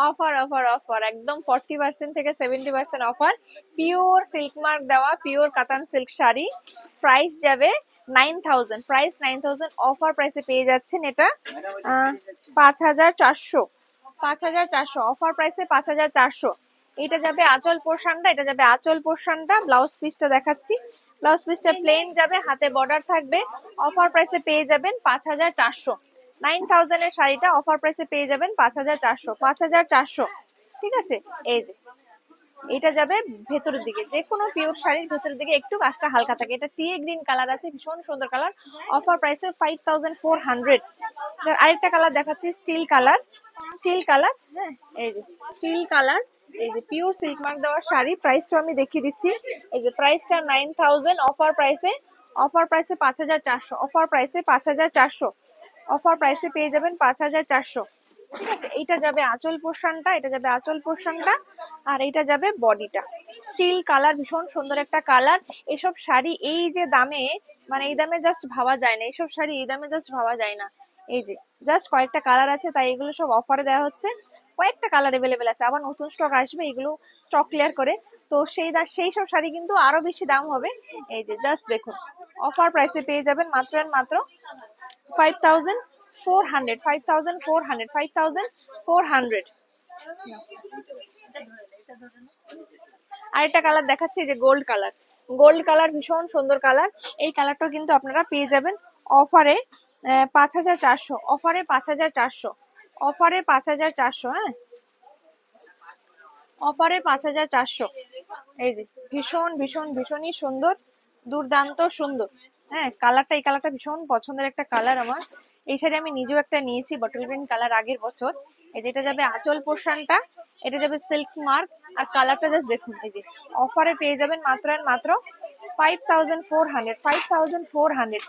Offer offer offer একদম 40% থেকে 70% offer. Pure silk mark দেওয়া পিওর কাতান সিল্ক শাড়ি, প্রাইস যাবে 9000, প্রাইস 9000, অফার প্রাইসে পেয়ে যাচ্ছেন এটা 5400, 5400 অফার প্রাইসে 5400। এটা যাবে আঁচল পোরশনটা, এটা যাবে আঁচল পোরশনটা। ব্লাউজ পিসটা দেখাচ্ছি, ব্লাউজ পিসটা প্লেন যাবে, হাতে বর্ডার থাকবে। অফার প্রাইসে পেয়ে যাবেন 5400। 9000 এর শাড়িটা অফার প্রাইসে পেয়ে যাবেন 5400, 5400। ঠিক আছে, এই যে এটা যাবে ভেতরের দিকে, যে কোনো পিওর শাড়ির ভেতরের দিকে একটু কাজটা হালকা থাকে। এটা টিয়ে গ্রিন কালার আছে, ভীষণ সুন্দর কালার। অফার প্রাইসে 5400। আরেকটা কালার দেখাচ্ছি, স্টিল কালার, স্টিল কালার। হ্যাঁ, এই যে স্টিল কালার, এই যে পিওর সিল্ক মার্ক দেওয়া শাড়ি। প্রাইসটা আমি দেখিয়ে দিচ্ছি, এই যে প্রাইসটা 9000, অফার প্রাইসে, অফার প্রাইসে 5400, অফার প্রাইসে 5400, অফার প্রাইসে পেয়ে যাবেন 5400। ঠিক আছে, এইটা যাবে আঁচল পোরশনটা, এটা যাবে আঁচল পোরশনটা, আর এইটা যাবে বডিটা। স্টিল কালার, ভীষণ সুন্দর একটা কালার। এসব শাড়ি এই যে দামে, মানে এই দামে জাস্ট ভাবা যায় না, এইসব শাড়ি এই দামে জাস্ট ভাবা যায় না। এই যে জাস্ট কয়েকটা কালার আছে, তাই এগুলো সব অফারে দেওয়া হচ্ছে। কয়েকটা কালার এভেলেবেল আছে, আবার নতুন স্টক আসবে, এগুলো স্টক ক্লিয়ার করে। তো সেই সব শাড়ি কিন্তু আরো বেশি দাম হবে। এই যে জাস্ট দেখুন, অফার প্রাইসে পেয়ে যাবেন মাত্র আর মাত্র 5400, 5400, 5400। আরেকটা কালার দেখাচ্ছি, যে গোল্ড কালার, গোল্ড কালার ভীষণ সুন্দর কালার। এই কালারটা কিন্তু আপনারা পেয়ে যাবেন অফারে 5400, অফারে 5400, অফারে 5400। হ্যাঁ, অফারে 5400। এই যে ভীষণ ভীষণ ভীষণই সুন্দর, দুর্দান্ত সুন্দর। হ্যাঁ, কালারটা, এই কালারটা ভীষণ পছন্দের একটা কালার আমার। এই শাড়ি আমি নিজেও একটা নিয়েছি, বটল গ্রিন কালার, আগের বছর। এই যেটা যাবে আঁচল পোরশনটা, এটা যাবে সিল্ক মার্ক, আর কালারটা জাস্ট দেখুন। এই যে অফারে পেয়ে যাবেন মাত্র আর মাত্র 5400, 5400।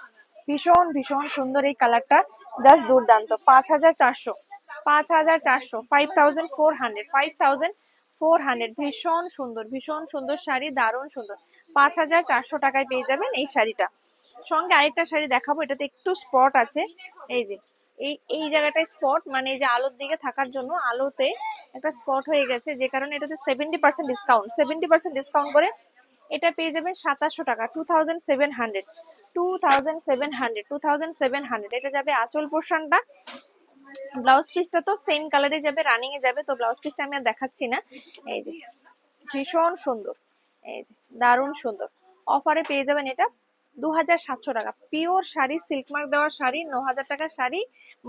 ভীষণ ভীষণ সুন্দর এই কালারটা, জাস্ট দুর্দান্ত। 5400, 5400, 5400, 5400। ভীষণ সুন্দর, ভীষণ সুন্দর শাড়ি, দারুণ সুন্দর। 5400 টাকায় পেয়ে যাবেন এই শাড়িটা। সঙ্গে আরেকটা শাড়ি দেখাবো, এটাতে একটু স্পট আছে। এই যে এই এই জায়গাটায় স্পট, মানে এই যে আলোর দিকে থাকার জন্য আলোতে একটা স্পট হয়ে গেছে, যে কারণে এটাতে 70% ডিসকাউন্ট, 70% ডিসকাউন্ট করে এটা পেয়ে যাবেন 2700 টাকা, 2700, 2700, 2700। এটা যাবে আঁচল পোরশনটা। ব্লাউজ পিসটা তো সেম কালারে যাবে, রানিং এ যাবে, তো ব্লাউজ পিসটা আমি আর দেখাচ্ছি না। এই যে ভীষণ সুন্দর, এই যে দারুণ সুন্দর। অফারে পেয়ে যাবেন এটা 2700 টাকা, পিওর শাড়ি, সিল্ক মার্ক দেওয়া শাড়ি, 9000 টাকার শাড়ি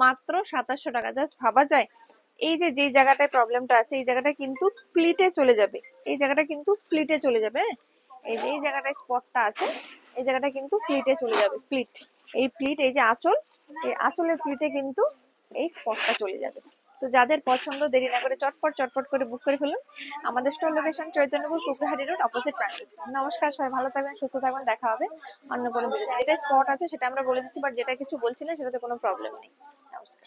মাত্র 2700 টাকা। জাস্ট ভাবা যায়। এই যে যে জায়গাটায় প্রবলেমটা আছে, এই জায়গাটা কিন্তু প্লিটে চলে যাবে, এই জায়গাটা কিন্তু প্লিটে চলে যাবে। হ্যাঁ? এই যে এই জায়গাটায় স্পটটা আছে, এই জায়গাটা কিন্তু প্লিটে চলে যাবে, প্লিট, এই প্লিট, এই যে আঁচল, এই আঁচলের প্লিটে কিন্তু এই স্পটটা চলে যাবে। তো যাদের পছন্দ, দেরি না করে চটপট চটপট করে বুক করে ফেলুন। আমাদের store location Chaitanyapur Kukrahati road, opposite private. নমস্কার, সবাই ভালো থাকবেন, সুস্থ থাকবেন, দেখা হবে অন্য কোনো ভিডিওতে। যেটা স্পট আছে সেটা আমরা বলে দিচ্ছি, বাট যেটা কিছু বলছি না সেটাতে কোনো প্রবলেম নেই। নমস্কার।